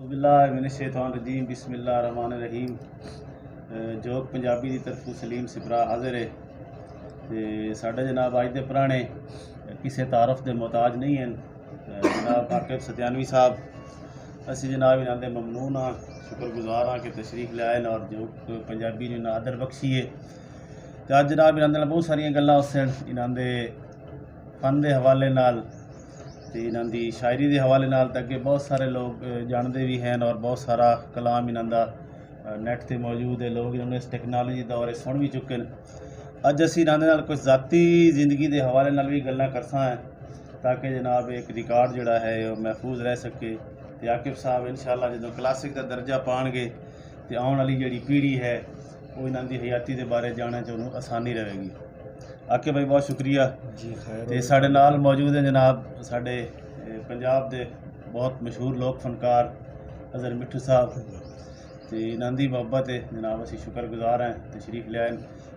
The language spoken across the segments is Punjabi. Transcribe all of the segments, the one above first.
बिस्मिल्लाहिर्रहमानिर्रहीम बिस्मिल्लाहिर्रहमानिर्रहीम। जोग पंजाबी की तरफों सलीम सिपरा हाजिर है। तो साढ़े जनाब अज के पुराने किसी तारफ के मोहताज नहीं हैं। जनाब आकिब सत्यानवी साहब असी जनाब इन्हों के ममनून हाँ, शुक्रगुजार हाँ कि तशरीफ लियाए और जो पंजाबी ने इन्हें आदर बख्शी है। तो अज जनाब इन्होंने बहुत सारिया गल्लां उस इन्होंने फन के हवाले नाल तो इन्हों की शायरी के हवाले नाल तक के बहुत सारे लोग जानते भी हैं और बहुत सारा कलाम इन्हों का नैट से मौजूद है। लोग इन्होंने इस टैक्नोलॉजी दौरे सुन भी चुके हैं। अज असी इन्होंने कुछ ज़ाती जिंदगी के हवाले नाल भी गल्लां करसा है ताकि जनाब एक रिकॉर्ड जोड़ा है वो महफूज रह सके। तो आकिब साहब इंशाअल्लाह जो क्लासिक का दर्जा पाएंगे तो आने वाली जी पीढ़ी है वो इन्हों की हयाती के बारे जानने च उन्होंने आसानी रहेगी। आके भाई बहुत शुक्रिया जी। तो साढ़े नाल मौजूद हैं जनाब साढ़े पंजाब के बहुत मशहूर लोक फनकार अजहर मिट्ठू साहब। तो इन्हों की मोहब्बत है जनाब असी शुक्रगुजार हैं तशरीफ लियाए।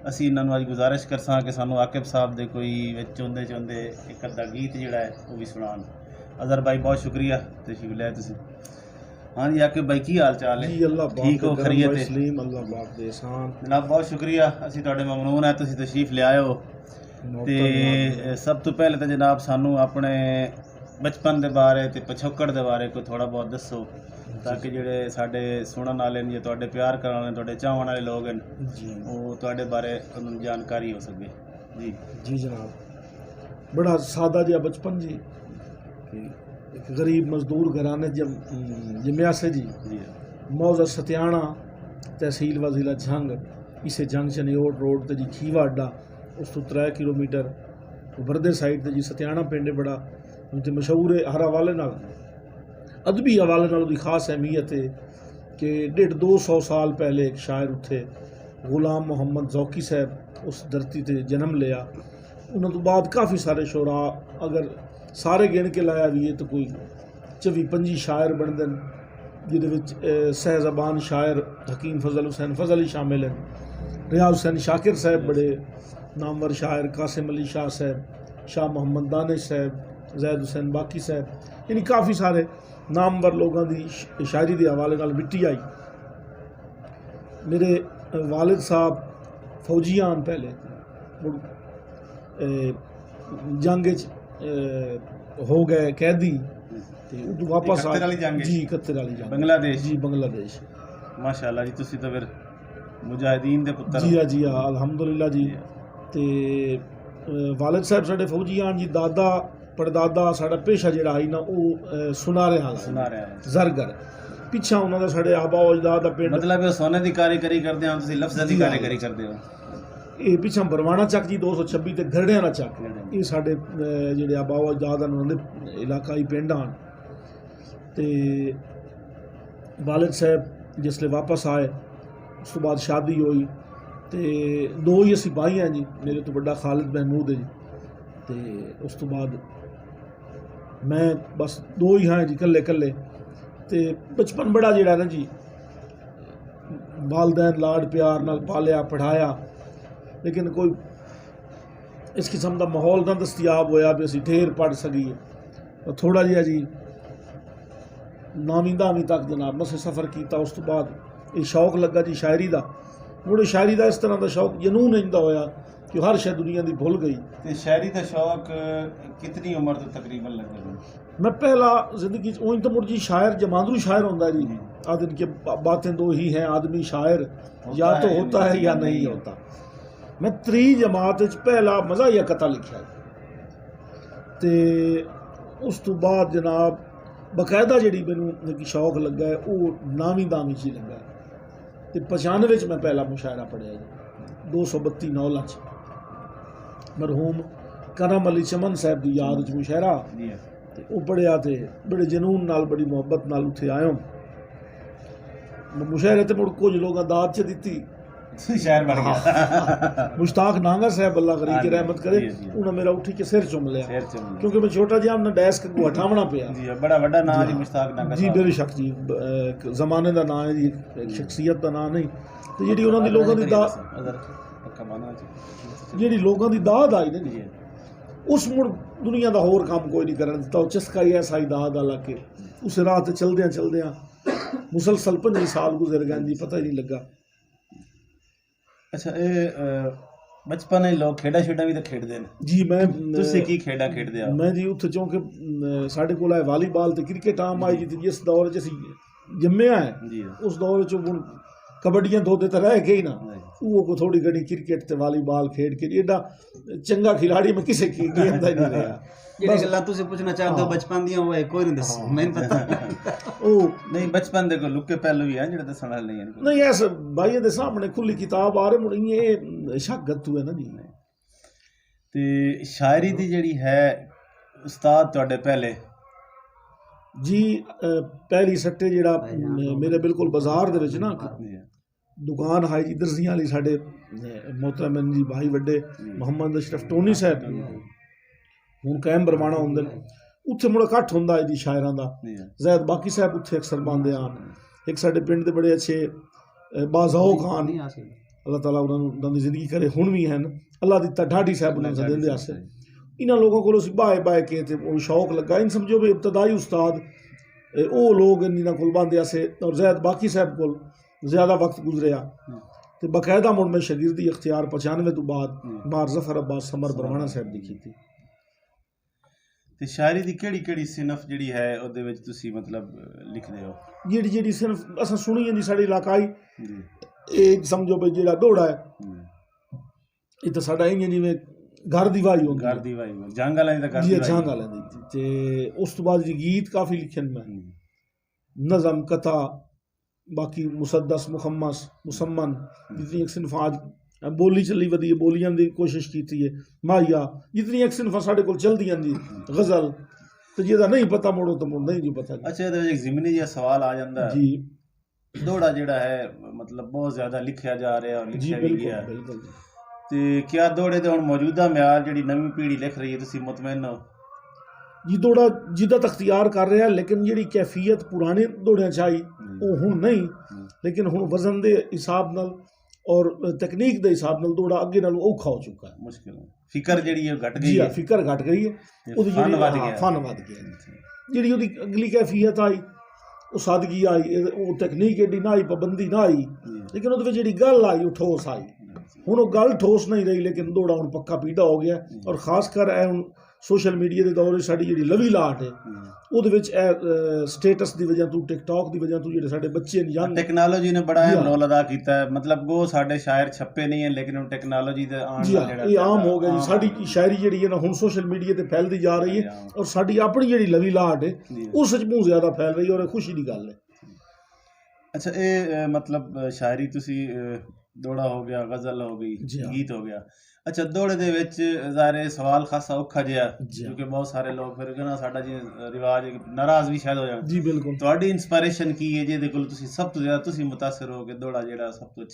असी इन्होंने अज गुजारिश करसा कि सानू आकिब साहब के कोई चौंदे चौंदे एक अद्धा गीत जोड़ा है वो भी सुनान। अजहर भाई बहुत शुक्रिया तशरीफ लियाए तुसीं। हाँ जी आकिब भाई की हाल चाल है? ठीक हो खैरियत है? जनाब बहुत शुक्रिया असी तुहाडे ममनून है तुसीं तशरीफ लियाए हो। तो सब तो पहले तो जनाब सानू अपने बचपन के बारे तो पछोकड़ के बारे को थोड़ा बहुत दसो ताकि जोड़े साढ़े सुनने वाले जो तुहाडे प्यार करने वाले तुहाडे चाहने वाले लोग हैं वो तुहाडे बारे उन्हें जानकारी हो सके। जी जी जनाब बड़ा सादा जिहा बचपन जी कि एक गरीब मजदूर घराने जमया से जी। मौजा सत्याणा तहसील व जिला झंग इसे जंग चनियोट रोड ते जी खीवा अड्डा उस तो 3 किलोमीटर बरदे साइड ते जी सत्याणा पिंड बड़ा उनते मशहूर है। हर हवाले नाल अदबी हवाले नाल उदी खास अहमियत है कि 150-200 साल पहले एक शायर उत्थे गुलाम मोहम्मद जौकी साहब उस धरती ते जन्म लिया। उन्होंने तो बाद काफ़ी सारे शोरा अगर सारे गिन के लाया भी है तो कोई 24-25 शायर बनते हैं जिहदे सहजबान शायर हकीम फजल हुसैन फजल ही शामिल हैं। रियाज हुसैन शाकिर साहब बड़े नामवर शायर, कासिम अली शाह साहब, शाह मोहम्मद दानिश साहब, जैद हुसैन बाकी साहब, यानी काफ़ी सारे नामवर लोगों की शायरी के हवाले नाल मिट्टी आई। मेरे वालिद साहब फौजियान पहले जंग हो गए कैदी तो वापस आ जी 71 वाली जंग बांग्लादेश जी बांग्लादेश माशाअल्लाह जी। तुसी तो फिर मुजाहिदीन दे पुत्तर जी हाँ अल्हम्दुलिल्लाह जी। ते वालिद साहब साढ़े फौजियान जी दादा पड़दादा साढ़ा पेशा जिहड़ा आई ना वो सुनारे जरगर पिछा उन्होंने साढ़े आबा अजदाद दा पिंड मतलब सोने की कारीगरी करते हैं तुसी लफ्ज़ की कारीगरी करते हो। ये पिछा बरवाना चक जी 226 ते घरड़ियां चक ये साढ़े जिहड़े आबा अजदाद उन्होंने इलाकाई पिंड आन। ते वालिद साहब जिसले वापस आए उस तो बाद शादी हुई तो 2 ही असी भाई हैं जी। मेरे तो बड़ा खालिद महमूद है जी। तो उस तो बाद मैं बस 2 ही हैं जी कल्ले कल्ले। तो बचपन बड़ा जिहड़ा ना जी वालदैन लाड प्यार नाल पालिया पढ़ाया लेकिन कोई इस किस्म का माहौल ना दस्तियाब होया भी असी ढेर पढ़ सकीए। थोड़ा जिहा जी 9वीं 10वीं तक जनाब मसे सफ़र किया। उस तो बाद ये शौक लगा जी शायरी का। मुझे शायरी का इस तरह का शौक जनून इंदा होया कि हर शय दुनिया की भुल गई। तो शायरी का शौक कितनी उम्र तो तकरीबन लगे? मैं पहला जिंदगी उन तो मुझे शायर जमांदरू शायर होता जी। आदमी की बातें 2 ही हैं आदमी शायर या तो होता है या नहीं होता। मैं 3 जमात पहला मज़ाहिया कथा लिखा तो उस तो बाद जनाब बकायदा जी मैनू शौक लगा है वो 9वीं 10वीं ही लगा। तो 95 मैं पहला मुशायरा पढ़िया जी 232 नौला मरहूम करम अली चमन साहब की याद मुशायरा वो पढ़िया। तो बड़े जनून नाल बड़ी मुहब्बत नाल उत्थे आयो। मुशायरे तो मुड़ कुछ लोग दाद च दी शायर बन गया। मुश्ताक नांगा साहब अल्लाह करी के रहमत करे उन्हें मेरा उठी के सिर चुम लिया क्योंकि मैं छोटा जिहा अपना डेस्क को हटावना पिया जी। बड़ा बड़ा नाम जी मुश्ताक नांगा जी बेशक जी जमाने का नाम है जी एक शख्सियत का नाम नहीं। तो जी उन्होंने लोगों की जी लोगों की दाद आई ना जी उस मुड़ दुनिया का होर काम कोई नहीं करन दिता। चस्का ही ऐसा ही दाद आला के उस राह चलद्या चलद्या मुसलसल 25 साल गुजर गए जी, पता ही नहीं लगा। ਅੱਛਾ, ਇਹ ਬਚਪਨ ਵਿੱਚ ਲੋਕ ਖੇਡਾਂ ਛੇਡਾਂ ਵੀ ਤਾਂ ਖੇਡਦੇ ਨੇ जी मैं ਤੁਸੀਂ ਕੀ ਖੇਡਾਂ ਖੇਡਦੇ ਆ? मैं जी उत्थे चौंके साढ़े कोल है वालीबाल ते क्रिकेट आम आई जी, ते जिस दौर च असीं जम्मिया है ਜੀ उस दौर च हुण कबड्डियां दो ते रह गई ना, ਨਹੀਂ। वो को थोड़ी घड़ी क्रिकेट ते वालीबाल खेड के एडा चंगा खिलाड़ी मैं किसी की गेम दा ही नहीं रहा। ਜਿਹੜੀ ਗੱਲਾਂ ਤੁਸੀਂ ਪੁੱਛਣਾ ਚਾਹਦੇ ਹੋ ਬਚਪਨ ਦੀਆਂ ਉਹ ਕੋਈ ਨਹੀਂ ਦੱਸ ਮੈਨੂੰ ਪਤਾ। ਉਹ ਨਹੀਂ, ਬਚਪਨ ਦੇ ਕੋ ਲੁੱਕੇ ਪਹਿਲੂ ਵੀ ਆ ਜਿਹੜੇ ਦੱਸਣ ਵਾਲੇ ਨਹੀਂ ਹਨ। नहीं ऐस भाई दे सामने खुली किताब आ रही मुड़ी ये शक है ना जी। ਤੇ ਸ਼ਾਇਰੀ ਦੀ ਜਿਹੜੀ ਹੈ ਉਸਤਾਦ ਤੁਹਾਡੇ ਪਹਿਲੇ? जी पहली सट्टे जेड़ा मेरे बिल्कुल बाजार दे विच ना ਜੀ दुकान है जी दर्जियां वाली साडे मोहतरम जी भाई वड्डे मोहम्मद अशरफ टोनी साहब हुण कैम बरवाना हुंदे ने, उत्थे मुड़ा घट हुंदा है जी शायरां दा। ਜੀ जैद बाकी साहब उत्थे अक्सर बांदे आन। एक साडे पिंड दे बड़े अच्छे बाज़ाओ खान, अल्लाह ताला उन्हां नूं उन्हां दी जिंदगी करे, हुण भी हैं, अल्लाह दी ढाडी साहब उन्हां नूं देंदे आसे। इन्हां लोगों को बाए बाए के ते शौक लगा, इन समझो भी इब्तदाई उस्ताद वो लोग इन्हां कोल बांदे आसे। और जैद बाकी साहब कोल ज़्यादा वक्त गुजरिया ते बाकायदा मुड़ मैं शागिर्दी इख्तियार 95 तो बाद बार जफर अब्बास समर बरवाना साहब दी कीती। ਤੇ ਸ਼ਾਇਰੀ ਦੀ ਕਿਹੜੀ ਕਿਹੜੀ ਸਿਨਫ ਜਿਹੜੀ ਹੈ ਉਹਦੇ ਵਿੱਚ ਤੁਸੀਂ ਮਤਲਬ ਲਿਖਦੇ ਹੋ? जेड़ी जेड़ी सिर्फ असां सुनी जी साड़ी इलाकाई ਜੀ ये समझो भी जेड़ा दौड़ा है ਜੀ। ये तो साडा इंज जिवें घर दी वाही होंदी ਘਰ ਦੀ ਵਾਈ ਜੰਗ ਵਾਲਿਆਂ ਦੀ ਤਾਂ ਘਰ जी ਦੀ ਵਾਈ जंग वाले दी ते उस तो बाद जी गीत काफ़ी लिखे मैं, नज़म कथा बाकी मुसद्दस मुखम्मस मुसम्मन जितनी एक सिनफ आज बोली चली वधी है, बोलियां दी कोशिश की है, माहिया जितनी एक सिनफ साढ़े कोल चलदियां जी, गज़ल तो जेदा नहीं पता मुड़ो तो मुड़ नहीं जी पता जी। ਅੱਛਾ, ਇਹਦੇ ਵਿੱਚ ਇੱਕ ਜ਼ਿਮਨੀ ਜਿਹਾ ਸਵਾਲ ਆ ਜਾਂਦਾ ਹੈ। जी ਦੋੜਾ ਜਿਹੜਾ ਹੈ ਮਤਲਬ ਬਹੁਤ ਜ਼ਿਆਦਾ ਲਿਖਿਆ ਜਾ ਰਿਹਾ ਔਰ जी ਲਿਖਿਆ ਵੀ बिल्कुल ਗਿਆ, बिल्कुल जी। ਤੇ ਕਿਆ ਦੋੜੇ ਦੇ ਹੁਣ ਮੌਜੂਦਾ ਮਿਆਰ ਜਿਹੜੀ ਨਵੀਂ ਪੀੜ੍ਹੀ ਲਿਖ ਰਹੀ ਹੈ ਤੁਸੀਂ ਮੁਤਮਿਨ ਹੋ? जी दौड़ा जिद्दत अख्तियार कर रहा है, लेकिन जी कैफियत पुराने दौड़ियां च आई वो हुण नहीं, लेकिन हुण वजन के हिसाब नाल और तकनीक के हिसाब नाल दौड़ा अगे नालों औखा हो चुका है। ਮੁਸ਼ਕਿਲ ਹੈ, ਫਿਕਰ ਜਿਹੜੀ ਹੈ ਘਟ जी ਗਈ हाँ, ਹੈ, फिकर घट गई है, ਉਹਦੀ ਫਨ ਜਿਹੜੀ ਵੱਧ ਗਿਆ। ਫਨ ਵੱਧ ਗਿਆ। ਜਿਹੜੀ ਉਹਦੀ ਅਗਲੀ ਕੈਫੀਅਤ ਆਈ ਉਹ ਸਾਦਗੀ ਆਈ, ਉਹ ਤਕਨੀਕ ਏਡੀ ਨਾ ਆਈ, ਪਾਬੰਦੀ ਨਾ ਆਈ, ਲੇਕਿਨ ਉਹਦੇ ਵਿੱਚ ਜਿਹੜੀ ਗੱਲ ਆਈ ਉਹ ਠੋਸ ਆਈ। ਹੁਣ ਉਹ ਗੱਲ ਠੋਸ ਨਹੀਂ ਰਹੀ, ਲੇਕਿਨ ਦੌੜਾ ਹੁਣ ਪੱਕਾ ਪੀੜਾ ਹੋ ਗਿਆ। ਔਰ ਖਾਸ ਕਰ ਇਹ ਹੁਣ ਸੋਸ਼ਲ ਮੀਡੀਆ ਦੇ ਦੌਰ ਵਿੱਚ ਸਾਡੀ ਜਿਹੜੀ ਲਵੀ ਲਾਟ ਹੈ ਉਹਦੇ ਵਿੱਚ ਇਹ ਸਟੇਟਸ ਦੀ ਵਜ੍ਹਾ ਤੋਂ, ਟਿਕਟੌਕ ਦੀ ਵਜ੍ਹਾ ਤੋਂ ਜਿਹੜੇ ਸਾਡੇ ਬੱਚੇ ਨੇ ਯੰਗ ਟੈਕਨੋਲੋਜੀ ਨੇ ਬੜਾ ਅਹਿਮ ਰੋਲ ਅਦਾ ਕੀਤਾ ਹੈ। ਮਤਲਬ ਉਹ ਸਾਡੇ ਸ਼ਾਇਰ ਛੱਪੇ ਨਹੀਂ ਹੈ, ਲੇਕਿਨ ਹੁਣ ਟੈਕਨੋਲੋਜੀ ਦੇ ਆਉਣ ਜੀ ਨਾਲ ਹਾਂ ਇਹ ਆਮ ਹੋ ਗਿਆ ਜੀ। ਸਾਡੀ ਸ਼ਾਇਰੀ ਜਿਹੜੀ ਹੈ ਨਾ ਹੁਣ ਸੋਸ਼ਲ ਮੀਡੀਆ ਤੇ ਫੈਲਦੀ ਜਾ ਰਹੀ ਹੈ, ਔਰ ਸਾਡੀ ਆਪਣੀ ਜਿਹੜੀ ਲਵੀ ਲਾਟ ਹੈ ਉਸ ਵਿੱਚ ਬਹੁਤ ਜ਼ਿਆਦਾ ਫੈਲ ਰਹੀ ਹੈ, ਔਰ ਇਹ ਖੁਸ਼ੀ ਦੀ ਗੱਲ ਹੈ। ਅੱਛਾ, ਇਹ ਮਤਲਬ ਸ਼ਾਇਰੀ ਤੁਸੀਂ ਦੋੜਾ ਹੋ ਗਿਆ, ਗਜ਼ਲ ਹੋ ਗਈ, ਜੀ ਹਾਂ। ਗੀਤ ਹੋ ਗਿਆ। ਅੱਛਾ, ਦੋੜੇ ਦੇ ਵਿੱਚ ਜ਼ਾਹਿਰ ਸਵਾਲ ਖਾਸਾ ਔਖਾ ਜਿਹਾ, ਜੀ ਹਾਂ। ਕਿਉਂਕਿ ਬਹੁਤ ਸਾਰੇ ਲੋਕ ਫਿਰ ਕਹਿੰਦਾ ਸਾਡਾ ਜੀ ਰਿਵਾਜ ਨਾਰਾਜ਼ ਵੀ ਸ਼ਾਇਦ ਹੋ ਜਾਣ। ਜੀ ਬਿਲਕੁਲ। ਤੁਹਾਡੀ ਇਨਸਪੀਰੇਸ਼ਨ ਕੀ ਹੈ ਜਿਹਦੇ ਕੋਲ ਤੁਸੀਂ ਸਭ ਤੋਂ ਜ਼ਿਆਦਾ ਤੁਸੀਂ ਮੁਤਾਸਰ ਹੋ ਕੇ ਦੋੜਾ ਜਿਹੜਾ ਸਭ ਤੋਂ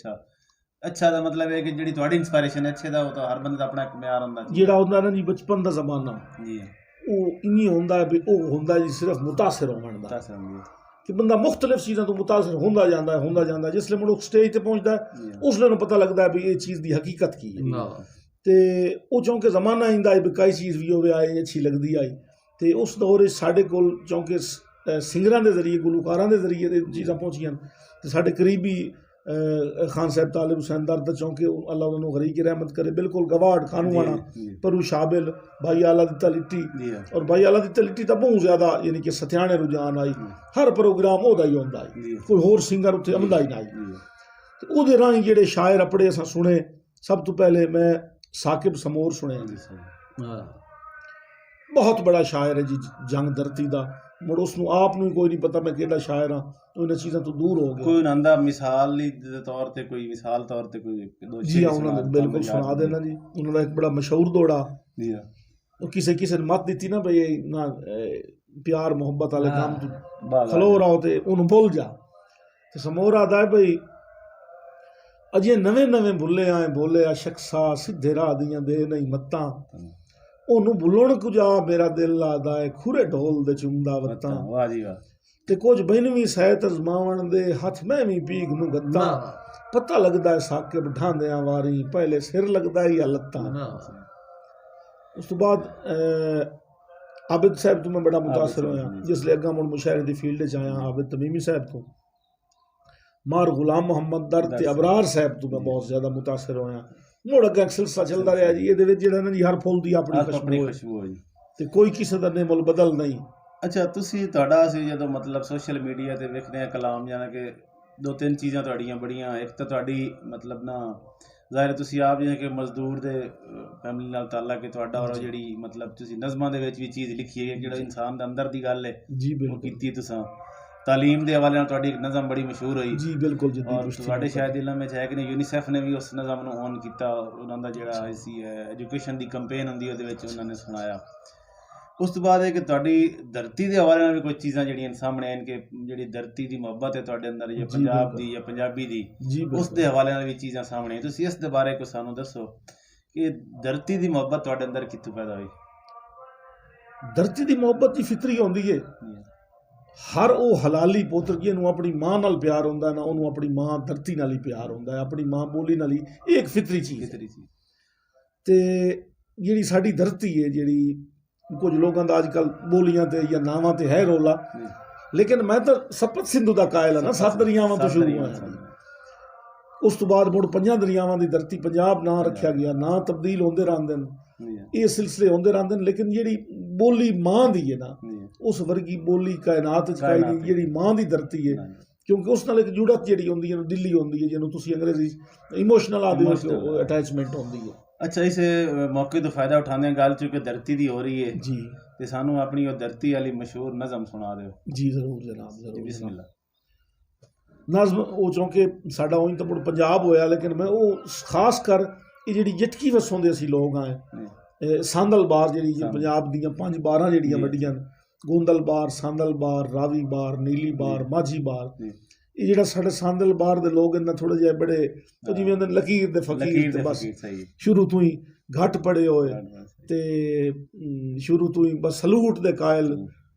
ਅੱਛਾ ਦਾ ਮਤਲਬ ਹੈ ਕਿ ਜਿਹੜੀ ਤੁਹਾਡੀ ਇਨਸਪੀਰੇਸ਼ਨ ਹੈ ਅੱਛੇ ਦਾ, ਉਹ ਤਾਂ ਹਰ ਬੰਦੇ ਦਾ ਆਪਣਾ ਇੱਕ ਮਿਆਰ ਹੁੰਦਾ ਜਿਹੜਾ ਹੁੰਦਾ ਨਾ ਜੀ ਬਚਪਨ ਦਾ ਜ਼ਮਾਨਾ, ਜੀ ਉਹ ਇੰਨੀ ਹੁੰਦਾ ਵੀ ਉਹ ਹੁੰਦਾ ਜੀ ਸਿਰਫ ਮੁਤਾਸਰ ਹੋਣ ਦਾ, ਮੁਤਾਸਰ ਹੁੰਦੀ ਕਿ ਬੰਦਾ ਮੁxtਲਿਫ ਚੀਜ਼ਾਂ ਤੋਂ ਮੁਤਾਸਰ ਹੁੰਦਾ ਜਾਂਦਾ ਜਿਸਲੇ ਮੁੜ ਸਟੇਜ ਤੇ ਪਹੁੰਚਦਾ ਜੀ ਉਸਲੇ ਨੂੰ ਪਤਾ ਲੱਗਦਾ ਵੀ ਇਹ ਚੀਜ਼ ਦੀ ਹਕੀਕਤ ਕੀ ਹੈ। ਤੇ ਉਹ ਚੌਂਕੇ ਜ਼ਮਾਨਾ ਆਇੰਦਾ ਹੈ ਵੀ ਕਈ ਚੀਜ਼ ਵੀ ਹੋਵੇ ਆਏ ਅੱਛੀ ਲੱਗਦੀ ਆਈ, ਤੇ ਉਸ ਦੌਰ ਵਿੱਚ ਸਾਡੇ ਕੋਲ ਚੌਂਕੇ ਸਿੰਗਰਾਂ ਦੇ ਜ਼ਰੀਏ, ਗੁਲੂਕਾਰਾਂ ਦੇ ਜ਼ਰੀਏ ਇਹ ਚੀਜ਼ਾਂ ਪਹੁੰਚੀਆਂ। ਤੇ ਸਾਡੇ ਕਰੀਬੀ ਖਾਨ ਸਾਹਿਬ ਤਾਲਿਬ ਹੁਸੈਨ ਦਰਦ ਚੌਂਕੇ ਅੱਲਾ ਉਹਨਾਂ ਨੂੰ ਗਰੀਕ ਰਹਿਮਤ करे, बिल्कुल गवाड़ खानूवाना परू शाबिल भाई आला दी तलिट्टी, और भाई आला दी तलिट्टी तो बहुत ज़्यादा यानी कि सत्याने रुझान आई, हर प्रोग्राम ओदा ही होंदा है, कोई होर सिंगर उत्थे आंदा ही ना आई। ते ओहदे राहीं जेहड़े शायर अपने असां सुने, सब तो पहले मैं साकिब समोर सुने, बहुत बड़ा शायर है जी, जंग धरती दा। मुड़ उसनू आप नूं कोई नहीं पता मैं केड़ा शायर हाँ, तो इन चीज़ों तो दूर हो गया। कोई नंदा मिसाल दे तौर ते कोई मिसाल तौर ते कोई दो जी हाँ उन्होंने बिल्कुल सुना देना जी। उन्होंने एक बड़ा मशहूर दौड़ा, जी हाँ, वो किसे किसे मत दी ना भाई ना प्यार मोहब्बत वाले काम तू खलो रहो ते उन्होंने बोल जा, तो समोर आता है भाई अजे नवे नवे भुले आए बोले आ शख्सा, सीधे राह दियां दे नहीं मत्ता, ਉਹਨੂੰ ਭੁੱਲਣ ਕੁਜਾ ਮੇਰਾ ਦਿਲ ਲਾਦਾ ਹੈ, ਖੁਰੇ ਢੋਲ ਦੇ ਚੁੰਮਦਾ ਵਤਾਂ, ਵਾਹ ਜੀ ਵਾਹ। ਤੇ ਕੁਝ ਬੈਨਵੀਂ ਸਹਿਤ ਅਜ਼ਮਾਵਣ ਦੇ ਹੱਥ ਮੈਂ ਵੀ ਪੀਗ ਨੂੰ ਗੱਦਾਂ, ਪਤਾ ਲੱਗਦਾ ਹੈ ਸਾਕਿਬ ਢਾਂਦਿਆਂ ਵਾਰੀ, ਪਹਿਲੇ ਸਿਰ ਲੱਗਦਾ ਹੀ ਲੱਤਾਂ। ਉਸ ਤੋਂ ਬਾਅਦ ਆबिद ਸਾਹਿਬ ਤੋਂ ਮੈਂ ਬੜਾ ਮੁਤਾਸਰ ਹੋਇਆ, ਜਿਸ ਲਈ ਅੱਗਾ ਮੁੜ ਮੁਸ਼ਾਇਰੇ ਦੀ ਫੀਲਡ 'ਚ ਆਇਆ ਆबिद ਤਮੀਮੀ ਸਾਹਿਬ ਤੋਂ। ਮਾਰ ਗੁਲਾਮ ਮੁਹੰਮਦ ਦਰ ਤੇ ਅਬਰਾਰ ਸਾਹਿਬ ਤੋਂ ਮੈਂ ਬਹੁਤ ਜ਼ਿਆਦਾ ਮੁਤਾਸਰ ਹੋਇਆ। ਮੁੜ ਅੱਗੇ ਸਿਲਸਿਲਾ ਚੱਲਦਾ ਰਿਹਾ ਜੀ। ਇਹਦੇ ਵਿੱਚ ਜਿਹੜਾ ਨਾ ਜੀ ਹਰ ਫੁੱਲ ਦੀ ਆਪਣੀ ਖੁਸ਼ਬੂ ਹੈ ਜੀ, ਤੇ ਕੋਈ ਕਿਸੇ ਦਾ ਨਿਮਲ ਬਦਲ ਨਹੀਂ। ਅੱਛਾ, ਤੁਸੀਂ ਤੁਹਾਡਾ ਅਸੀਂ ਜਦੋਂ ਮਤਲਬ ਸੋਸ਼ਲ ਮੀਡੀਆ ਤੇ ਵੇਖਦੇ ਹਾਂ ਕਲਾਮ, ਜਾਣੀ ਕਿ ਦੋ ਤਿੰਨ ਚੀਜ਼ਾਂ ਤੁਹਾਡੀਆਂ ਬੜੀਆਂ, ਇੱਕ ਤਾਂ ਤੁਹਾਡੀ ਮਤਲਬ ਨਾ ਜ਼ਾਹਿਰ ਤੁਸੀਂ ਆਪ ਜਿਵੇਂ ਕਿ ਮਜ਼ਦੂਰ ਦੇ ਫੈਮਿਲੀ ਨਾਲ ਤਾਲੁਕ ਹੈ ਤੁਹਾਡਾ, ਔਰ ਜਿਹੜੀ ਮਤਲਬ ਤੁਸੀਂ ਨਜ਼ਮਾਂ ਦੇ ਵਿੱਚ ਵੀ ਚੀਜ਼ ਲਿਖੀ ਹੈ ਜਿਹੜਾ ਇਨਸਾਨ ਦੇ ਅੰਦਰ ਦੀ ਗੱਲ ਹੈ ਜੀ ਉਹ ਬਿਲਕੁਲ ਕੀਤੀ ਤੁਸੀਂ। ਤਾਲੀਮ ਦੇ ਹਵਾਲੇ ਨਾਲ ਤੁਹਾਡੀ ਇੱਕ ਨਜ਼ਮ ਬੜੀ ਮਸ਼ਹੂਰ ਹੋਈ ਜੀ ਬਿਲਕੁਲ ਜੀ। ਔਰ ਤੁਹਾਡੇ ਸ਼ਾਇਦ ਇਲਮ ਵਿੱਚ ਹੈ ਕਿ ਨਹੀਂ ਯੂਨੀਸੈਫ ਨੇ ਵੀ ਉਸ ਨਜ਼ਮ ਨੂੰ ਔਨ ਕੀਤਾ, ਉਹਨਾਂ ਦਾ ਜਿਹੜਾ ਸੀ ਐਜੂਕੇਸ਼ਨ ਦੀ ਕੰਪੇਨ ਹੁੰਦੀ ਉਹਦੇ ਵਿੱਚ ਉਹਨਾਂ ਨੇ ਸੁਣਾਇਆ। ਉਸ ਤੋਂ ਬਾਅਦ ਹੈ ਕਿ ਤੁਹਾਡੀ ਧਰਤੀ ਦੇ ਹਵਾਲੇ ਨਾਲ ਵੀ ਕੁਝ ਚੀਜ਼ਾਂ ਜਿਹੜੀਆਂ ਸਾਹਮਣੇ ਆਣ ਕਿ ਜਿਹੜੀ ਧਰਤੀ ਦੀ ਮੁਹੱਬਤ ਹੈ ਤੁਹਾਡੇ ਅੰਦਰ ਜਾਂ ਪੰਜਾਬ ਦੀ ਜਾਂ ਪੰਜਾਬੀ ਦੀ, ਉਸ ਦੇ ਹਵਾਲੇ ਨਾਲ ਵੀ ਚੀਜ਼ਾਂ ਸਾਹਮਣੇ ਆਈਆਂ। ਤੁਸੀਂ ਇਸ ਦੇ ਬਾਰੇ ਕੁਝ ਸਾਨੂੰ ਦੱਸੋ ਕਿ ਧਰਤੀ ਦੀ ਮੁਹੱਬਤ ਤੁਹਾਡੇ ਅੰਦਰ ਕਿੱਥੋਂ ਪੈਦਾ ਹੋਈ? ਧਰਤੀ ਦੀ ਮੁਹੱਬਤ ਦੀ ਫਿਤਰੀ ਆਉਂਦੀ ਹੈ। ਹਰ ਉਹ ਹਲਾਲੀ ਪੁੱਤਰ ਜਿਹਨੂੰ ਆਪਣੀ ਮਾਂ ਨਾਲ ਪਿਆਰ ਹੁੰਦਾ ਨਾ, ਉਹਨੂੰ ਆਪਣੀ ਮਾਂ ਧਰਤੀ ਨਾਲ ਹੀ ਪਿਆਰ ਹੁੰਦਾ ਹੈ, ਆਪਣੀ ਮਾਂ ਬੋਲੀ ਨਾਲ ਹੀ। ਇਹ ਇੱਕ ਫਿਤਰੀ ਚੀਜ਼ ਹੈ। ਤੇ ਜਿਹੜੀ ਸਾਡੀ ਧਰਤੀ ਹੈ, ਜਿਹੜੀ ਕੁਝ ਲੋਕਾਂ ਦਾ ਅੱਜ ਕੱਲ੍ਹ ਬੋਲੀਆਂ ਤੇ ਜਾਂ ਨਾਵਾਂ ਤੇ ਹੈ ਰੋਲਾ, ਲੇਕਿਨ ਮੈਂ ਤਾਂ ਸਪਤ ਸਿੰਧੂ ਦਾ ਕਾਇਲ ਹਾਂ ਨਾ। 7 ਦਰਿਆਵਾਂ ਤੋਂ ਸ਼ੁਰੂ ਹੋਇਆ, ਉਸ ਤੋਂ ਬਾਅਦ ਮੁੜ 5 ਦਰਿਆਵਾਂ ਦੀ ਧਰਤੀ ਪੰਜਾਬ ਨਾਂ ਰੱਖਿਆ ਗਿਆ। ਨਾਂ ਤਬਦੀਲ ਹੁੰਦੇ ਰਹਿੰਦੇ ਨੇ, ਇਹ ਸਿਲਸਿਲੇ ਹੁੰਦੇ ਰਹਿੰਦੇ ਨੇ, ਲੇਕਿਨ ਜਿਹੜੀ ਬੋਲੀ ਮਾਂ ਦੀ ਹੈ ਨਾ, ਉਸ ਵਰਗੀ ਬੋਲੀ ਕਾਇਨਾਤ 'ਚ ਕੋਈ ਨਹੀਂ ਜਿਹੜੀ ਮਾਂ ਦੀ ਧਰਤੀ ਹੈ। ਕਿਉਂਕਿ ਉਸ ਨਾਲ ਇੱਕ ਜੁੜਤ ਜਿਹੜੀ ਹੁੰਦੀ ਹੈ, ਦਿਲੀ ਹੁੰਦੀ ਹੈ, ਜਿਹਨੂੰ ਤੁਸੀਂ ਅੰਗਰੇਜ਼ੀ ਇਮੋਸ਼ਨਲ ਆਦਿ ਅਟੈਚਮੈਂਟ ਹੁੰਦੀ ਹੈ। ਅੱਛਾ, ਇਸ ਮੌਕੇ ਤੋਂ ਫਾਇਦਾ ਉਠਾਉਂਦੇ ਹਾਂ, ਗੱਲ ਚੁੱਕੇ ਧਰਤੀ ਦੀ ਹੋ ਰਹੀ ਹੈ ਜੀ, ਤੇ ਸਾਨੂੰ ਆਪਣੀ ਉਹ ਧਰਤੀ ਵਾਲੀ ਮਸ਼ਹੂਰ ਨਜ਼ਮ ਸੁਣਾ ਦਿਓ ਜੀ। ਜ਼ਰੂਰ ਜਨਾਬ, ਜ਼ਰੂਰ। ਬਿਸਮਿਲ੍ਲਾ। ਨਜ਼ਮ ਉਹ ਚੌਂਕਿ ਸਾਡਾ ਉਹੀ ਤਾਂ ਮੁੜ ਪੰਜਾਬ ਹੋਇਆ, ਲੇਕਿਨ ਮੈਂ ਉਹ ਖਾਸ ਕਰ ਇਹ ਜਿਹੜੀ ਜਟਕੀ ਵਸੋਂ ਅਸੀਂ ਲੋਕ ਹਾਂ, ਸਾਂਦਲ ਬਾਰ ਜਿਹੜੀ ਪੰਜਾਬ ਦੀਆਂ 5 ਬਾਰਾਂ ਜਿਹੜੀਆਂ ਵੱਡੀਆਂ, ਗੋਂਦਲ ਬਾਰ, ਸਾਂਦਲ ਬਾਰ, ਰਾਵੀ ਬਾਰ, ਨੀਲੀ ਬਾਰ, ਮਾਝੀ ਬਾਰ, ਇਹ ਜਿਹੜਾ ਸਾਡੇ ਸਾਂਦਲ ਬਾਰ ਦੇ ਲੋਕ ਇਹਨਾਂ ਥੋੜ੍ਹੇ ਜਿਹੇ ਬੜੇ ਉਹ ਜਿਵੇਂ ਹੁੰਦੇ ਲਕੀਰ ਦੇ ਫਕੀਰ, ਤੇ ਬਸ ਸ਼ੁਰੂ ਤੋਂ ਹੀ ਘੱਟ ਪੜੇ ਹੋਏ ਤੇ ਸ਼ੁਰੂ ਤੋਂ ਹੀ ਬਸ ਸਲੂਟ ਦੇ ਕਾਇਲ।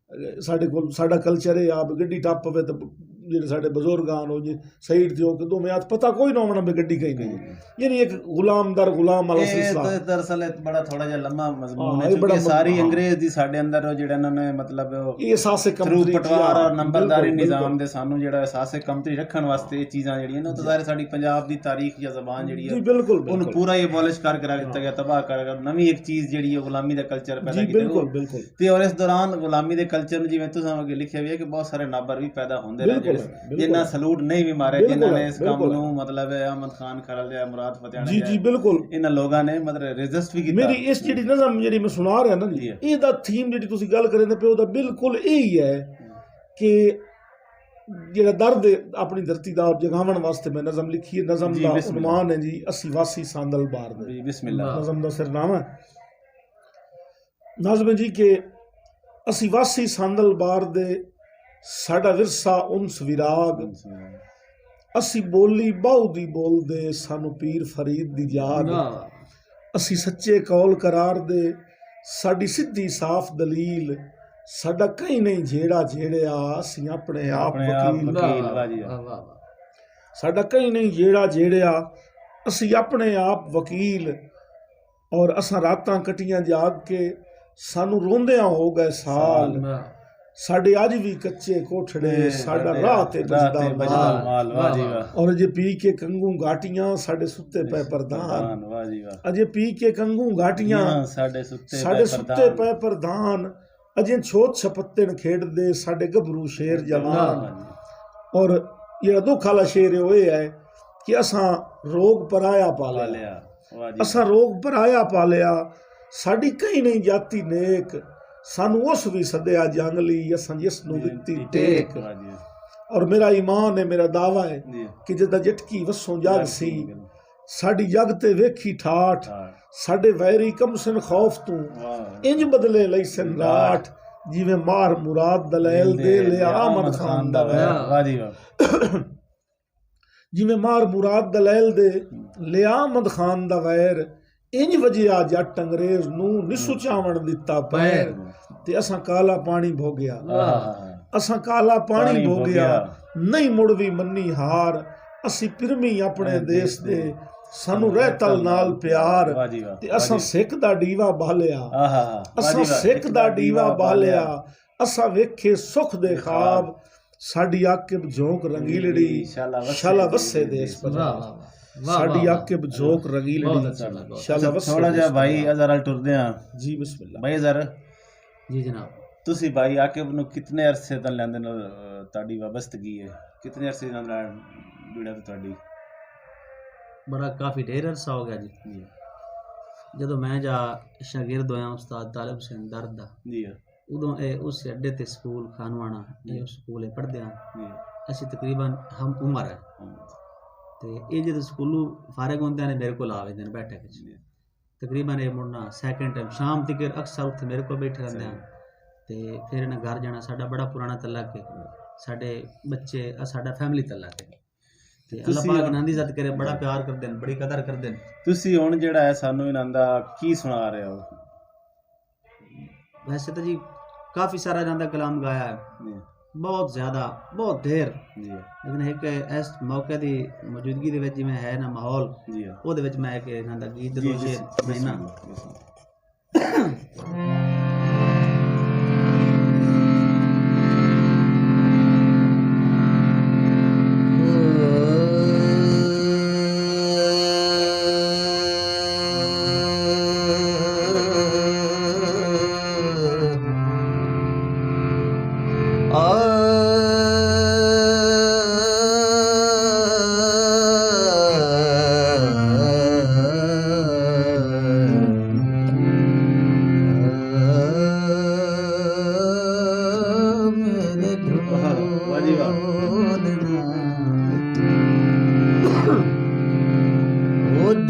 ਸਾਡੇ ਕੋਲ ਸਾਡਾ ਕਲਚਰ ਹੈ, ਆਪ ਗੱਡੀ ਟੱਪ ਪਵੇ ਤਾਂ ਜਿਹੜੇ ਸਾਡੇ ਬਜ਼ੁਰਗਾਨ ਹੋ ਜੇ ਸਾਈਡ ਤੇ ਹੋ ਕੇ 2 ਮਿਆਦ ਪਤਾ ਕੋਈ ਨਾ ਹੋਣਾ ਵੀ ਗੱਡੀ ਕहीं नहीं है, यानी एक गुलाम दर गुलाम वाला सिलसिला। दरअसल बड़ा थोड़ा जिहा लम्मा मजमून है, क्योंकि सारी अंग्रेज दी साडे अंदर ਜਿਹੜਾ ਇਹਨਾਂ ਨੇ ਮਤਲਬ ਇਹ ਅਹਿਸਾਸੇ ਕਮਤਰੀ ਪਟਵਾਰ ਔਰ ਨੰਬਰਦਾਰੀ ਨਿਜ਼ਾਮ ਦੇ ਸਾਨੂੰ ਜਿਹੜਾ ਅਹਿਸਾਸੇ ਕਮਤਰੀ ਰੱਖਣ ਵਾਸਤੇ ਇਹ ਚੀਜ਼ਾਂ ਜਿਹੜੀਆਂ ਨੇ ਉਹ ਤਾਂ ਜ਼ਾਹਿਰ ਸਾਡੀ ਪੰਜਾਬ ਦੀ ਤਾਰੀਖ ਜਾਂ ਜ਼ਬਾਨ ਜਿਹੜੀ ਹੈ ਉਹਨੂੰ ਪੂਰਾ ਹੀ ਅਬੋਲਿਸ਼ ਕਰਕੇ ਰੱਖ ਦਿੱਤਾ ਗਿਆ, ਤਬਾਹ ਕਰ ਨਵੀਂ ਇੱਕ ਚੀਜ਼ ਜਿਹੜੀ ਹੈ ਗੁਲਾਮੀ ਦਾ ਕਲਚਰ ਪੈਦਾ ਕੀਤਾ। ਤੇ ਔਰ ਇਸ ਦੌਰਾਨ ਗੁਲਾਮੀ ਦੇ ਕਲਚਰ ਨੂੰ ਜਿਵੇਂ ਤੁਸੀਂ ਅੱਗੇ ਲਿਖਿਆ ਵੀ ਹੈ ਕਿ ਬਹੁਤ ਸਾਰੇ ਨਾਬਰ ਵੀ ਪੈਦਾ ਹੁੰਦੇ ਰਹੇ ਜਿਨ੍ਹਾਂ ਸਲੂਟ ਨਹੀਂ ਵੀ ਮਾਰੇ, ਜਿਨ੍ਹਾਂ ਨੇ ਇਸ ਕੰਮ ਨੂੰ ਮਤਲਬ ਅਹਿਮਦ ਖਾਨ ਖਰਲ ਲਿਆ, ਮੁਰਾਦ ਫਤਿਹ ਜੀ ਜੀ ਬਿਲਕੁਲ ਇਹਨਾਂ ਲੋਕਾਂ ਨੇ ਮਤਲਬ ਰੈਜ਼ਿਸਟ ਵੀ ਕੀਤਾ। ਮੇਰੀ ਇਸ ਜਿਹੜੀ ਨਜ਼ਮ ਜਿਹੜੀ ਮੈਂ ਸੁਣਾ ਰਿਹਾ ਨਾ ਜੀ, ਇਹਦਾ ਥੀਮ ਜਿਹੜੀ ਤੁਸੀਂ ਗੱਲ ਕਰਦੇ ਪਏ ਉਹਦਾ ਬਿਲਕੁਲ ਇਹੀ ਹੈ ਕਿ ਜਿਹੜਾ ਦਰਦ ਆਪਣੀ ਧਰਤੀ ਦਾ ਜਗਾਉਣ ਵਾਸਤੇ ਮੈਂ ਨਜ਼ਮ ਲਿਖੀ ਹੈ। ਨਜ਼ਮ ਦਾ ਉਨਵਾਨ ਹੈ ਜੀ ਅਸੀਂ ਵਾਸੀ ਸਾਂਦਲ ਬਾਰ ਦੇ। ਬਿਸਮਿਲ੍ਲਾ। ਨਜ਼ਮ ਦਾ ਸਿਰਨਾਮਾ ਨਜ਼ਮ ਜੀ ਕਿ ਅਸੀਂ ਵਾਸੀ ਸਾਂਦਲ ਬਾਰ ਦੇ, ਸਾਡਾ ਵਿਰਸਾ ਉਨਸ ਵਿਰਾਗ, ਅਸੀਂ ਬੋਲੀ ਬਾਹੂ ਦੀ ਬੋਲਦੇ, ਸਾਨੂੰ ਪੀਰ ਫਰੀਦ ਦੀ ਯਾਦ, ਅਸੀਂ ਸੱਚੇ ਕੌਲ ਕਰਾਰ ਦੇ, ਸਾਡੀ ਸਿੱਧੀ ਸਾਫ਼ ਦਲੀਲ, ਸਾਡਾ ਕहीं ਨਹੀਂ ਜਿਹੜਾ ਜਿਹੜਿਆ, ਅਸੀਂ ਆਪਣੇ ਆਪ ਵਕੀਲ। ਸਾਡਾ ਕहीं ਨਹੀਂ ਜਿਹੜਾ ਜਿਹੜਿਆ, ਅਸੀਂ ਆਪਣੇ ਆਪ ਵਕੀਲ, ਔਰ ਅਸਾਂ ਰਾਤਾਂ ਕੱਟੀਆਂ ਜਾਗ ਕੇ, ਸਾਨੂੰ ਰੋਂਦਿਆਂ ਹੋ ਗਏ ਸਾਲ, ਸਾਡੇ ਅੱਜ ਵੀ ਕੱਚੇ ਕੋਠੜੇ, ਸਾਡਾ ਰਾਹ ਤੇ ਬਜਦਾ ਮਾਲ, ਔਰ ਅਜੇ ਪੀ ਕੇ ਕੰਗੂ ਘਾਟੀਆਂ, ਸਾਡੇ ਸੁੱਤੇ ਪਏ ਪ੍ਰਧਾਨ, ਅਜੇ ਪੀ ਕੇ ਕੰਗੂ ਘਾਟੀਆਂ, ਸਾਡੇ ਸੁੱਤੇ ਪਏ ਪ੍ਰਧਾਨ, ਅਜੇ ਛੋਟ ਛਪੱਤਣ ਖੇਡਦੇ, ਸਾਡੇ ਗੱਭਰੂ ਸ਼ੇਰ ਜਵਾਨ। ਔਰ ਜਿਹੜਾ ਦੁੱਖ ਵਾਲਾ ਸ਼ੇਰ ਉਹ ਇਹ ਹੈ ਕਿ ਅਸਾਂ ਰੋਗ ਪਰਾਇਆ ਪਾਲਿਆ, ਅਸਾਂ ਰੋਗ ਪਰਾਇਆ ਪਾਲਿਆ, ਸਾਡੀ ਕहीं ਨਹੀਂ ਜਾਤੀ ਨੇਕ, ਸਾਨੂੰ ਉਸ ਵੀ ਸੱਦਿਆ ਜੰਗ ਲਈ, ਅਸਾਂ ਜਿਸ ਨੂੰ ਦਿੱਤੀ ਟੇਕ। ਔਰ ਮੇਰਾ ਈਮਾਨ ਹੈ, ਮੇਰਾ ਦਾਵਾ ਹੈ ਕਿ ਜਿੱਦਾਂ ਜਟਕੀ ਵਸੋਂ ਜਗ ਸੀ, ਸਾਡੀ ਜਗ ਤੇ ਵੇਖੀ ਠਾਠ, ਸਾਡੇ ਵੈਰੀ ਕਮਸਨ ਖੌਫ ਤੂੰ ਇੰਜ ਬਦਲੇ ਲਈ ਸਨ ਰਾਠ, ਜਿਵੇਂ ਮਾਰ ਮੁਰਾਦ ਦਲੈਲ ਦੇ ਲਿਆ ਆਮਦ ਖਾਨ ਦਾ ਵੈਰ, ਜਿਵੇਂ ਮਾਰ ਮੁਰਾਦ ਦਲੈਲ ਦੇ ਲਿਆ ਆਮਦ ਖਾਨ ਦਾ ਵੈਰ, ਇੰਜ ਵਜਿਆ ਜੱਟ ਅੰਗਰੇਜ਼ ਨੂੰ ਨਿਸੂ ਚਾਵਣ ਦਿੱਤਾ ਪੈਰ, ਤੇ ਅਸਾਂ ਕਾਲਾ ਪਾਣੀ ਭੋਗਿਆ, ਅਸਾਂ ਕਾਲਾ ਪਾਣੀ ਭੋਗਿਆ, ਨਹੀਂ ਮੁੜ ਵੀ ਮੰਨੀ ਹਾਰ, ਅਸੀਂ ਪਿਰਮੀ ਆਪਣੇ ਦੇਸ਼ ਦੇ, ਸਾਨੂੰ ਰਹਿਤਲ ਨਾਲ ਪਿਆਰ, ਤੇ ਅਸਾਂ ਸਿੱਖ ਦਾ ਡੀਵਾ ਬਾਲਿਆ, ਅਸਾਂ ਸਿੱਖ ਦਾ ਡੀਵਾ ਬਾਲਿਆ, ਅਸਾਂ ਵੇਖੇ ਸੁੱਖ ਦੇ ਖਾਬ, ਸਾਡੀ ਅੱਖ ਝੋਂਕ ਰੰਗੀਲੜੀ ਸ਼ਾਲਾ ਵਸੇ ਦੇਸ वाह ਪੰਜਾਬ वाह वाह वाह ਸਾਡੀ वाह, ਅੱਖ ਝੋਂਕ बहुत ਰੰਗੀਲੜੀ अच्छा लगा ਸ਼ਾਲਾ ਵਸੇ ਥੋੜਾ ਜਿਹਾ ਦੇਸ ਭਾਈ ਪੰਜਾਬ। ਅਜ਼ਰ ਟੁਰਦੇ ਆ ਜੀ ਬਿਸਮਿਲ੍ਲਾ। ਭਾਈ ਅਜ਼ਰ जी जनाब। ਤੁਸੀਂ ਭਾਈ ਆਕਿਬ ਨੂੰ ਕਿਤਨੇ ਅਰਸੇ ਤੋਂ ਲੈਂਦੇ ਨਾਲ ਤੁਹਾਡੀ ਵਾਬਸਤਗੀ ਹੈ ਕਿਤਨੇ ਅਰਸੇ ਨਾਲ ਜੁੜਿਆ ਤੁਹਾਡੀ बड़ा काफ़ी ढेर अरसा हो गया जी। ਜੀ ਜਦੋਂ ਮੈਂ ਜਾ ਸ਼ਾਗਿਰਦ ਹੋਇਆ ਉਸਤਾਦ ਤਾਲਿਬ ਹੁਸੈਨ ਦਰਦ ਦਾ, ਜੀ ਉਦੋਂ ਇਹ ਉਸ ਅੱਡੇ ਤੇ ਸਕੂਲ ਖਾਨਵਾਣਾ ਇਹ ਸਕੂਲ ਪੜ੍ਹਦੇ ਹਾਂ ਜੀ ਅਸੀਂ ਤਕਰੀਬਨ ਹਮ ਉਮਰ ਹੈ ਤੇ ਇਹ ਜਦੋਂ ਸਕੂਲੋਂ ਫਾਰਗ ਹੁੰਦੇ ਨੇ ਮੇਰੇ ਕੋਲ ਆਵੇ ਦਿਨ ਬੈਠੇ ਵਿੱਚ ਤਕਰੀਬਨ ਇਹ ਮੁੜਨਾ ਸੈਕਿੰਡ ਟਾਈਮ ਸ਼ਾਮ ਤੱਕ ਅਕਸਰ ਉੱਥੇ ਮੇਰੇ ਕੋਲ ਬੈਠੇ ਰਹਿੰਦੇ ਹਨ ਤੇ ਫਿਰ ਇਹਨਾਂ ਘਰ ਜਾਣਾ। ਸਾਡਾ ਬੜਾ ਪੁਰਾਣਾ ਤਲਕ ਹੈ, ਸਾਡੇ ਬੱਚੇ ਸਾਡਾ ਫੈਮਿਲੀ ਤਲਕ ਹੈ ਤੇ ਅੱਲਾਹ ਤੁਸੀਂ ਪਾਕ ਇਹਨਾਂ ਦੀ ਇੱਜ਼ਤ ਕਰੇ, ਬੜਾ ਪਿਆਰ ਕਰਦੇ ਨੇ, ਬੜੀ ਕਦਰ ਕਰਦੇ ਨੇ। ਤੁਸੀਂ ਹੁਣ ਜਿਹੜਾ ਹੈ ਸਾਨੂੰ ਇਹਨਾਂ ਦਾ ਕੀ ਸੁਣਾ ਰਹੇ ਹੋ वैसे तो जी काफ़ी सारा इन्हों कलाम गाया है, ਜੀ बहुत ज़्यादा, बहुत ढेर, ਜੀ लेकिन एक इस मौके की मौजूदगी दे विच जिवें है ना माहौल ਜੀ ਉਹਦੇ ਵਿੱਚ ਮੈਂ ਇੱਕ ਇਹਨਾਂ ਦਾ ਗੀਤ ਜੀ ਦੋ ਸ਼ੇਰ ਮੈਂ ਨਾ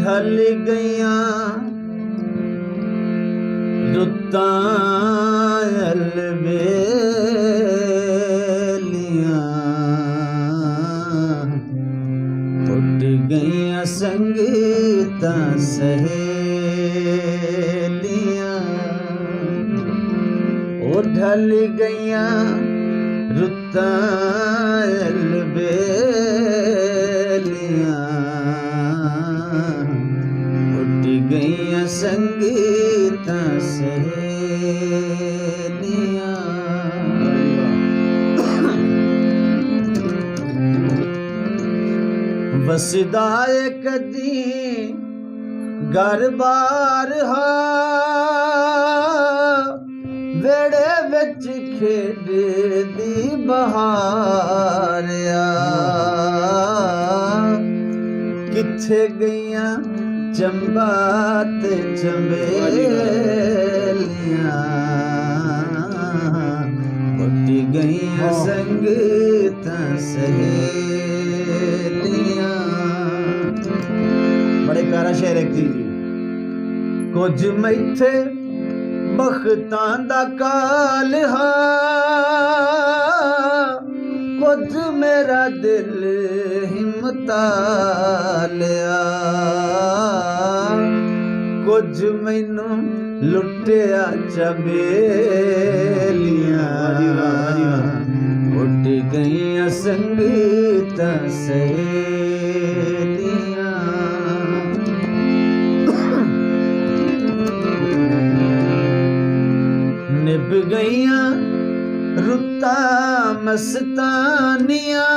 ढल गया रुतां अलबेलियां उठ गईयां संगीतां सहेलियां ओ ढल गईयां रुतां अलबेलियां गईयां संगीतां सहेलियां वसदा कदी घर बार हा वेड़े विच खेडदी बहार किथे गईयां चंबा ते चंबेलियां उठी गईयां संगीतां सहेलियां। बड़े प्यारा शेर है जी। कुछ मैथे बख्तां दा काल हा कुछ मेरा दिल हिम्मतालिया कुछ मैनू लुटिया चबेलियां उठ गईयां संगीतां सहेलियां। निभ गईयां रुता मस्तानियां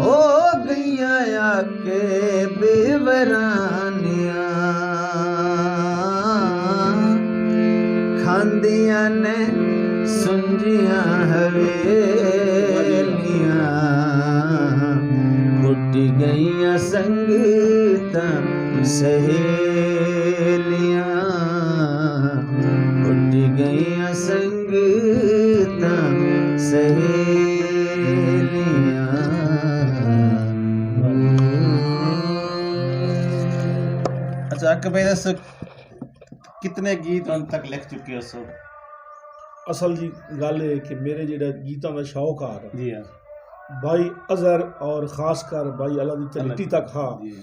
हो गईयां आके बेवरानियां खांदियां ने सुंजियां हवेलियां उठ गईयां संगीतां सहेलियां उठ गईयां संगीतां सहेलियां। अच्छा अक्का भाई दस कितने गीत ਹੁਣ ਤੱਕ ਲਿਖ ਚੁੱਕੇ ਹੋ ਸੋ? असल जी गल है कि मेरे जेड़ा गीतों का शौकार जी हाँ भाई अजहर और खासकर भाई अला दी चलिटी तक हा जी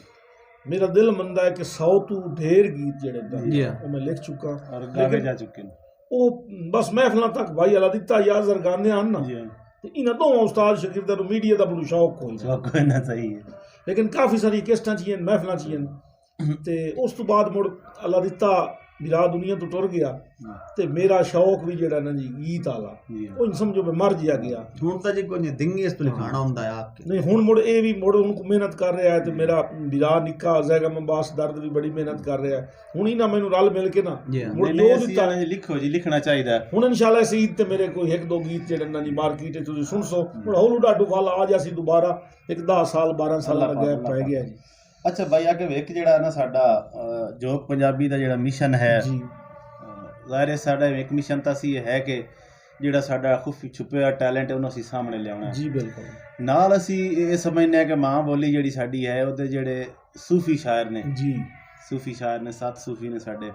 मेरा दिल मंदा है कि 100 तू ढेर गीत जेड़े जी वो मैं लिख चुका और गावे जा चुके हैं वो बस महफिलों तक भाई अला दिता या अजहर गाने आन ना जी हाँ ते इन्हां दोवां उस्ताद शागिर्दां नूं मीडिया दा बड़ा शौक होई जो कोई ना सही है लेकिन काफ़ी सारी किस्तां चाहिए महफिलां चाहिए ते उस तो बाद मुड़ अल्लाह दिता ਵਿਰਾ ਦੁਨੀਆ ਤੋਂ ਟੁਰ ਗਿਆ ਤੇ ਮੇਰਾ ਸ਼ੌਕ ਵੀ ਜਿਹੜਾ ਨਾ ਜੀ ਗੀਤ ਵਾਲਾ ਉਹ ਇੰਜ ਸਮਝੋ ਮੈਂ ਮਰ ਜਿਆ ਗਿਆ। ਹੁਣ ਤਾਂ ਜੀ ਕੋਈ ਦਿੰਗੀ ਇਸ ਤੋਂ ਲਿਖਾਣਾ ਹੁੰਦਾ ਆ ਕੇ ਨਹੀਂ ਹੁਣ ਮੁੜ ਇਹ ਵੀ ਮੁੜ ਹੁਣ ਮਿਹਨਤ ਕਰ ਰਿਹਾ ਹੈ ਤੇ ਮੇਰਾ ਵਿਰਾ ਨਿੱਕਾ ਹੋ ਜਾਏਗਾ ਮਬਾਸ ਦਰਦ ਵੀ ਬੜੀ ਮਿਹਨਤ ਕਰ ਰਿਹਾ ਹੈ। ਹੁਣ ਹੀ ਨਾ ਮੈਨੂੰ ਰਲ ਮਿਲ ਕੇ ਨਾ ਮੁੜ ਜੋ ਦਿੱਤਾ ਲਿਖੋ ਜੀ ਲਿਖਣਾ ਚਾਹੀਦਾ ਹੁਣ ਇਨਸ਼ਾਅੱਲਾ ਇਸ ਈਦ ਤੇ ਮੇਰੇ ਕੋਈ ਇੱਕ ਦੋ ਗੀਤ ਜਿਹੜੇ ਨਾ ਜੀ ਮਾਰਕੀਟ ਤੁਸੀਂ ਸੁਣ ਸੋ ਹੁਣ ਹੌਲੂ ਡਾਡੂ ਵਾਲਾ ਆ ਜਾ ਸੀ ਦੁਬਾਰਾ ਇੱਕ 10 ਸਾਲ 12 ਸਾਲ ਦਾ ਗੈਪ ਪੈ ਗਿਆ ਜੀ। ਅੱਛਾ ਬਾਈ ਆ ਕੇ ਵੇਖ ਜਿਹੜਾ ਨਾ ਸਾਡਾ ਜੋਗ ਪੰਜਾਬੀ ਦਾ ਜਿਹੜਾ ਮਿਸ਼ਨ ਹੈ ਜੀ ਜ਼ਾਹਿਰ ਹੈ ਸਾਡਾ ਇੱਕ ਮਿਸ਼ਨ ਤਾਂ ਸੀ ਇਹ ਹੈ ਕਿ ਜਿਹੜਾ ਸਾਡਾ ਖੁਫੀ ਛੁਪਿਆ ਟੈਲੈਂਟ ਹੈ ਉਹਨੂੰ ਅਸੀਂ ਸਾਹਮਣੇ ਲਿਆਉਣਾ ਜੀ ਬਿਲਕੁਲ ਨਾਲ ਅਸੀਂ ਇਹ ਸਮਝਦੇ ਹਾਂ ਕਿ ਮਾਂ ਬੋਲੀ ਜਿਹੜੀ ਸਾਡੀ ਹੈ ਉਹਦੇ ਜਿਹੜੇ ਸੂਫੀ ਸ਼ਾਇਰ ਨੇ ਜੀ ਸੂਫੀ ਸ਼ਾਇਰ ਨੇ 7 ਸੂਫੀ ਨੇ ਸਾਡੇ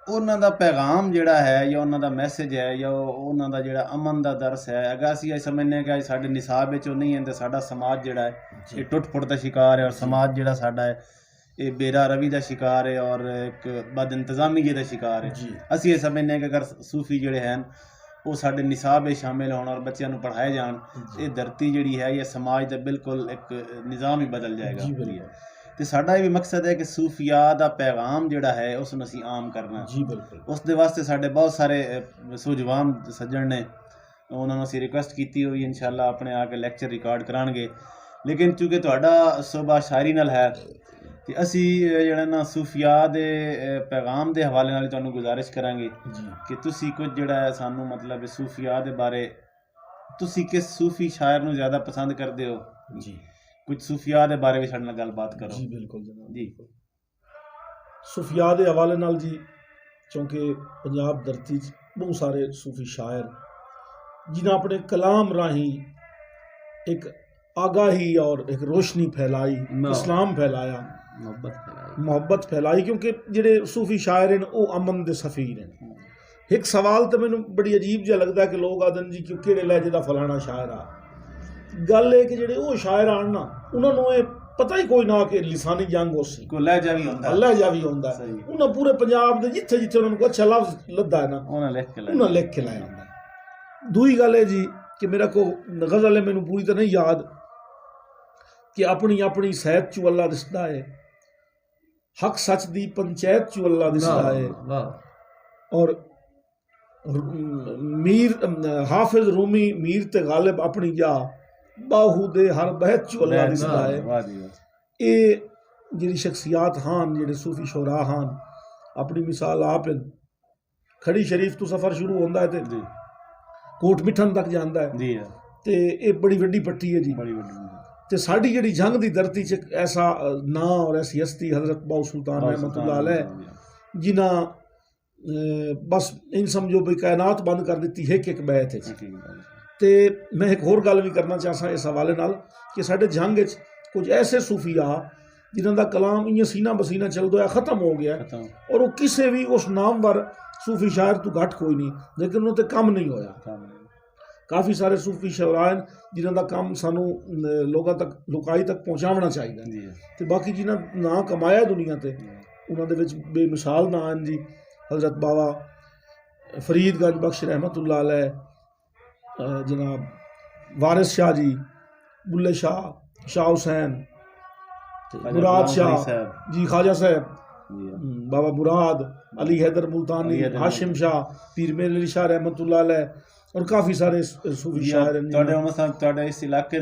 ਉਹਨਾਂ ਦਾ ਪੈਗਾਮ ਜਿਹੜਾ ਹੈ ਜਾਂ ਉਹਨਾਂ ਦਾ ਮੈਸੇਜ ਹੈ ਜਾਂ ਉਹਨਾਂ ਦਾ ਜਿਹੜਾ ਅਮਨ ਦਾ ਦਰਸ ਹੈ ਅਗਰ ਅਸੀਂ ਇਹ ਸਮਝਦੇ ਹਾਂ ਕਿ ਸਾਡੇ ਨਿਸਾਬ ਵਿੱਚ ਉਹ ਨਹੀਂ ਹੈ ਤਾਂ ਸਾਡਾ ਸਮਾਜ ਜਿਹੜਾ ਹੈ ਇਹ ਟੁੱਟ ਫੁੱਟ ਦਾ ਸ਼ਿਕਾਰ ਹੈ ਔਰ ਸਮਾਜ ਜਿਹੜਾ ਸਾਡਾ ਹੈ ਇਹ ਬੇਰਾ ਰਵੀ ਦਾ ਸ਼ਿਕਾਰ ਹੈ ਔਰ ਇੱਕ ਬਦ ਇੰਤਜ਼ਾਮੀ ਦਾ ਸ਼ਿਕਾਰ ਹੈ। ਅਸੀਂ ਇਹ ਸਮਝਦੇ ਹਾਂ ਕਿ ਅਗਰ ਸੂਫੀ ਜਿਹੜੇ ਹਨ ਉਹ ਸਾਡੇ ਨਿਸਾਬ ਵਿੱਚ ਸ਼ਾਮਿਲ ਹੋਣ ਔਰ ਬੱਚਿਆਂ ਨੂੰ ਪੜ੍ਹਾਏ ਜਾਣ ਇਹ ਧਰਤੀ ਜਿਹੜੀ ਹੈ ਇਹ ਸਮਾਜ ਦਾ ਬਿਲਕੁਲ ਇੱਕ ਨਿਜ਼ਾਮ ਹੀ ਬਦਲ ਜਾਏਗਾ। ਤੇ ਸਾਡਾ ਇਹ ਵੀ ਮਕਸਦ ਹੈ ਕਿ ਸੂਫੀਆ ਦਾ ਪੈਗਾਮ ਜਿਹੜਾ ਹੈ ਉਸ ਨੂੰ ਅਸੀਂ ਆਮ ਕਰਨਾ ਜੀ ਬਿਲਕੁਲ ਉਸ ਦੇ ਵਾਸਤੇ ਸਾਡੇ ਬਹੁਤ ਸਾਰੇ ਸੂਝਵਾਨ ਸੱਜਣ ਨੇ ਉਹਨਾਂ ਨੂੰ ਅਸੀਂ ਰਿਕੁਐਸਟ ਕੀਤੀ ਹੋਈ ਇਨਸ਼ਾਅੱਲਾ ਆਪਣੇ ਆ ਕੇ ਲੈਕਚਰ ਰਿਕਾਰਡ ਕਰਾਂਗੇ ਲੇਕਿਨ ਚੂँकि ਤੁਹਾਡਾ ਸੁਭਾ ਸ਼ਾਇਰੀ ਨਾਲ ਹੈ ਤੇ ਅਸੀਂ ਜਿਹੜਾ ਨਾ ਸੂਫੀਆ ਦੇ ਪੈਗਾਮ ਦੇ ਹਵਾਲੇ ਨਾਲ ਤੁਹਾਨੂੰ ਗੁਜ਼ਾਰਿਸ਼ ਕਰਾਂਗੇ ਕਿ ਤੁਸੀਂ ਕੁਝ ਜਿਹੜਾ ਸਾਨੂੰ ਮਤਲਬ ਸੂਫੀਆ ਦੇ ਬਾਰੇ ਤੁਸੀਂ ਕਿਸ ਸੂਫੀ ਸ਼ਾਇਰ ਨੂੰ ਜ਼ਿਆਦਾ ਪਸੰਦ ਕਰਦੇ ਹੋ ਜੀ ਕੁਝ ਸੂਫੀਆ ਦੇ ਬਾਰੇ ਵੀ ਸਾਡੇ ਨਾਲ ਗੱਲਬਾਤ ਕਰੋ। ਜੀ ਬਿਲਕੁਲ ਜਨਾਬ ਜੀ ਸੂਫੀਆ ਦੇ ਹਵਾਲੇ ਨਾਲ ਜੀ ਕਿਉਂਕਿ ਪੰਜਾਬ ਧਰਤੀ 'ਚ ਬਹੁਤ ਸਾਰੇ ਸੂਫੀ ਸ਼ਾਇਰ ਜਿਨ੍ਹਾਂ ਆਪਣੇ ਕਲਾਮ ਰਾਹੀਂ ਇੱਕ ਆਗਾਹੀ ਔਰ ਇੱਕ ਰੋਸ਼ਨੀ ਫੈਲਾਈ ਇਸਲਾਮ ਫੈਲਾਇਆ ਮੁਹੱਬਤ ਫੈਲਾਈ ਕਿਉਂਕਿ ਜਿਹੜੇ ਸੂਫੀ ਸ਼ਾਇਰ ਹਨ ਉਹ ਅਮਨ ਦੇ ਸਫੀਰ ਹਨ। ਇੱਕ ਸਵਾਲ ਤਾਂ ਮੈਨੂੰ ਬੜੀ ਅਜੀਬ ਜਿਹਾ ਲੱਗਦਾ ਕਿ ਲੋਕ ਆਦਨ ਜੀ ਕਿ ਕਿਹੜੇ ਲਹਿਜੇ ਦਾ ਫਲਾਣਾ ਸ਼ਾਇਰ ਆ ਗੱਲ ਇਹ ਕਿ ਜਿਹੜੇ ਉਹ ਸ਼ਾਇਰ ਆਣ ਨਾ ਉਹਨਾਂ ਨੂੰ ਇਹ ਪਤਾ ਹੀ ਕੋਈ ਨਾ ਕਿ ਲਿਸਾਨੀ ਜੰਗ ਉਸੇ ਕੋ ਲਹਿਜਾ ਵੀ ਹੁੰਦਾ ਉਹਨਾਂ ਪੂਰੇ ਪੰਜਾਬ ਦੇ ਜਿੱਥੇ ਜਿੱਥੇ ਉਹਨਾਂ ਨੂੰ ਅੱਛਾ ਲਫ਼ਜ਼ ਲੱਦਾ ਹੈ ਨਾ ਉਹਨਾਂ ਲਿਖ ਕੇ ਲਾਇਆ ਹੁੰਦਾ। ਦੂਈ ਗੱਲ ਹੈ ਜੀ ਕਿ ਮੇਰਾ ਕੋ ਗਜ਼ਲ ਹੈ ਮੈਨੂੰ ਪੂਰੀ ਤਾਂ ਨਹੀਂ ਯਾਦ ਕਿ ਆਪਣੀ ਸਹਿਤ 'ਚ ਅੱਲਾ ਦਿਸਦਾ ਹੈ ਹੱਕ ਸੱਚ ਦੀ ਪੰਚਾਇਤ 'ਚ ਅੱਲਾ ਦਿਸਦਾ ਹੈ ਔਰ ਮੀਰ ਹਾਫਿਜ਼ ਰੂਮੀ ਮੀਰ ਤੇ ਗਾਲਿਬ ਆਪਣੀ ਜਾ ਬਾਹੂ ਦੇ ਹਰ ਬਹਿਤ 'ਚ ਅੱਲਾ ਦਿਸਦਾ ਹੈ। ਇਹ ਜਿਹੜੀ ਸ਼ਖਸੀਅਤ ਹਨ ਜਿਹੜੇ ਸੂਫੀ ਸ਼ੋਰਾ ਹਨ ਆਪਣੀ ਮਿਸਾਲ ਆਪ ਖੜੀ ਸ਼ਰੀਫ ਤੋਂ ਸਫ਼ਰ ਸ਼ੁਰੂ ਹੁੰਦਾ ਹੈ ਤੇ ਕੋਟ ਮਿੱਠਣ ਤੱਕ ਜਾਂਦਾ ਹੈ ਤੇ ਇਹ ਬੜੀ ਵੱਡੀ ਪੱਟੀ ਹੈ ਜੀ ਤੇ ਸਾਡੀ ਜਿਹੜੀ ਜੰਗ ਦੀ ਧਰਤੀ 'ਚ ਐਸਾ ਨਾਂ ਔਰ ਐਸੀ ਹਸਤੀ ਹਜ਼ਰਤ ਬਾਊ ਸੁਲਤਾਨ ਰਹਿਮਤੁल्लाह अलैह ਜਿਨ੍ਹਾਂ ਬਸ ਇਨ ਸਮਝੋ ਵੀ ਕਾਇਨਾਤ ਬੰਦ ਕਰ ਦਿੱਤੀ ਹੈ ਕਿ ਇੱਕ ਬੈਤ ਹੈ। ਤੇ ਮੈਂ ਇੱਕ ਹੋਰ ਗੱਲ ਵੀ ਕਰਨਾ ਚਾਹਾਂ ਇਸ ਹਵਾਲੇ ਨਾਲ ਕਿ ਸਾਡੇ ਜੰਗ ਵਿੱਚ ਕੁਝ ਐਸੇ ਸੂਫੀਆ ਜਿਨ੍ਹਾਂ ਦਾ ਕਲਾਮ ਇਂ ਸੀਨਾ ਬਸੀਨਾ ਚੱਲਦਾ ਹੋਇਆ ख़त्म हो गया और वो किसी भी उस नामवर सूफी शायर तो घट कोई नहीं लेकिन उन्होंने तो कम नहीं होया। काफ़ी सारे सूफी शौरा हैं जिन्हों का काम सानू लोगों तक लोकाई तक पहुँचाना चाहिए तो बाकी जिन्हें ना कमाया दुनिया ते उन्होंने बेमिसाल ना हैं जी हज़रत बाबा फरीदगंज बख्श रहमतुल्लाह अलैह जनाब वारिस शाह जी बुल्ले शाह हुसैन मुराद शाह जी ख्वाजा साहब बाबा मुराद अली हैदर मुल्तानी हाशिम शाह पीर मेर अली शाह रहमतुल्लाह अलैह और काफ़ी सारे सूफी शायर हैं। इस इलाके